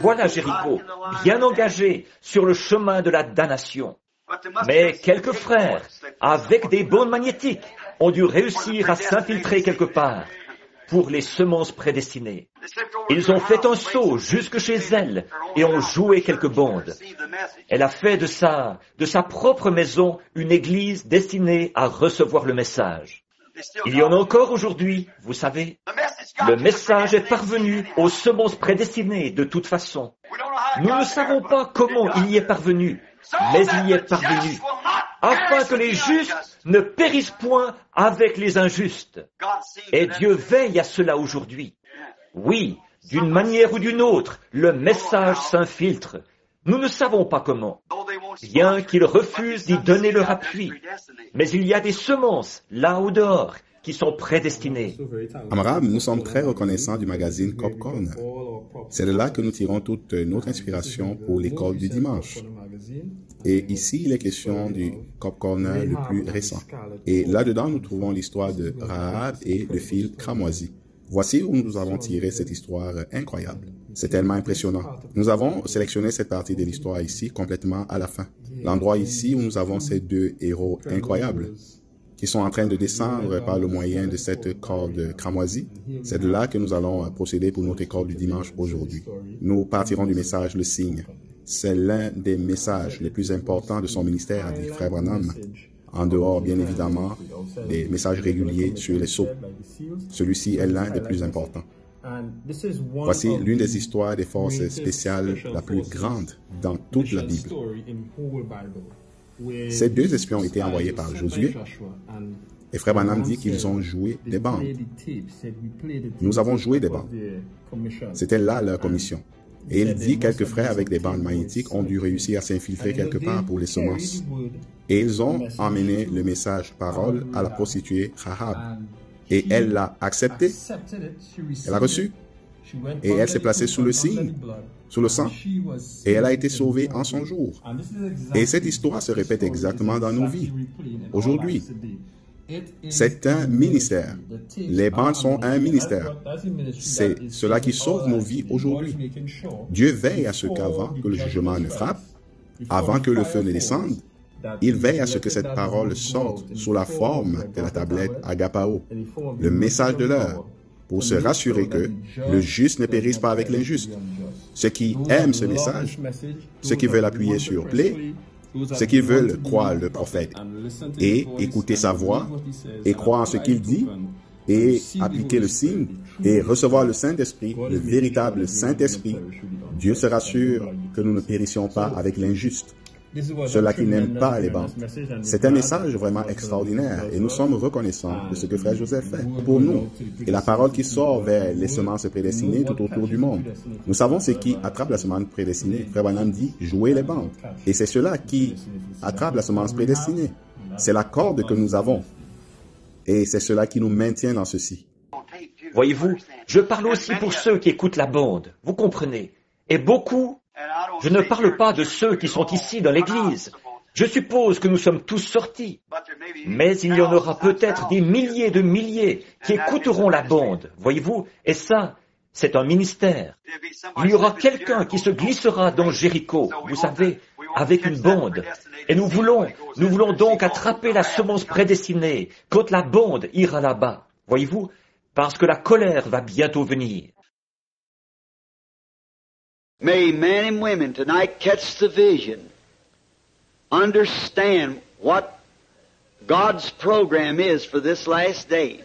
Voilà Jéricho, bien engagé sur le chemin de la damnation. Mais quelques frères, avec des bandes magnétiques, ont dû réussir à s'infiltrer quelque part pour les semences prédestinées. Ils ont fait un saut jusque chez elle et ont joué quelques bandes. Elle a fait de sa propre maison une église destinée à recevoir le message. Il y en a encore aujourd'hui, vous savez. Le message est parvenu aux semences prédestinées de toute façon. Nous ne savons pas comment il y est parvenu, mais il y est parvenu, afin que les justes ne périssent point avec les injustes. Et Dieu veille à cela aujourd'hui. Oui, d'une manière ou d'une autre, le message s'infiltre. Nous ne savons pas comment, bien qu'ils refusent d'y donner leur appui. Mais il y a des semences, là au dehors, qui sont prédestinées. Amram, nous sommes très reconnaissants du magazine Cop Corner. C'est de là que nous tirons toute notre inspiration pour l'école du dimanche. Et ici, il est question du Cop Corner le plus récent. Et là-dedans, nous trouvons l'histoire de Rahab et le fil cramoisi. Voici où nous avons tiré cette histoire incroyable. C'est tellement impressionnant. Nous avons sélectionné cette partie de l'histoire ici complètement à la fin. L'endroit ici où nous avons ces deux héros incroyables qui sont en train de descendre par le moyen de cette corde cramoisie. C'est de là que nous allons procéder pour notre école du dimanche aujourd'hui. Nous partirons du message Le Signe. C'est l'un des messages les plus importants de son ministère, a dit Frère Branham. En dehors, bien évidemment, des messages réguliers sur les sceaux. Celui-ci est l'un des plus importants. Voici l'une des histoires des forces spéciales la plus grande dans toute la Bible. Ces deux espions ont été envoyés par Josué, et Frère Branham dit qu'ils ont joué des bandes. Nous avons joué des bandes. C'était là leur commission. Et il dit quelques frères avec des bandes magnétiques ont dû réussir à s'infiltrer quelque part pour les semences. Et ils ont emmené le message parole à la prostituée Rahab. Et elle l'a accepté. Elle a reçu. Et elle s'est placée sous le signe, sous le sang, et elle a été sauvée en son jour. Et cette histoire se répète exactement dans nos vies. Aujourd'hui, c'est un ministère. Les bandes sont un ministère. C'est cela qui sauve nos vies aujourd'hui. Dieu veille à ce qu'avant que le jugement ne frappe, avant que le feu ne descende, il veille à ce que cette parole sorte sous la forme de la tablette Agapao, le message de l'heure, pour se rassurer que le juste ne périsse pas avec l'injuste. Ceux qui aiment ce message, ceux qui veulent appuyer sur play, ceux qui veulent croire le prophète et écouter sa voix et croire en ce qu'il dit et appliquer le signe et recevoir le Saint-Esprit, le véritable Saint-Esprit, Dieu se rassure que nous ne périssions pas avec l'injuste. Ceux-là qui n'aiment pas les bandes. C'est un message vraiment extraordinaire et nous sommes reconnaissants de ce que Frère Joseph fait pour nous. Et la parole qui sort vers les semences prédestinées tout autour du monde. Nous savons ce qui attrape la semence prédestinée. Frère Branham dit, jouez les bandes. Et c'est cela qui attrape la semence prédestinée. C'est la corde que nous avons. Et c'est cela qui nous maintient dans ceci. Voyez-vous, je parle aussi pour ceux qui écoutent la bande. Vous comprenez? Et beaucoup... Je ne parle pas de ceux qui sont ici dans l'église. Je suppose que nous sommes tous sortis. Mais il y en aura peut-être des milliers de milliers qui écouteront la bande, voyez-vous, et ça, c'est un ministère. Il y aura quelqu'un qui se glissera dans Jéricho, vous savez, avec une bande. Et nous voulons donc attraper la semence prédestinée quand la bande ira là-bas, voyez-vous, parce que la colère va bientôt venir. May men and women tonight catch the vision, understand what God's program is for this last day.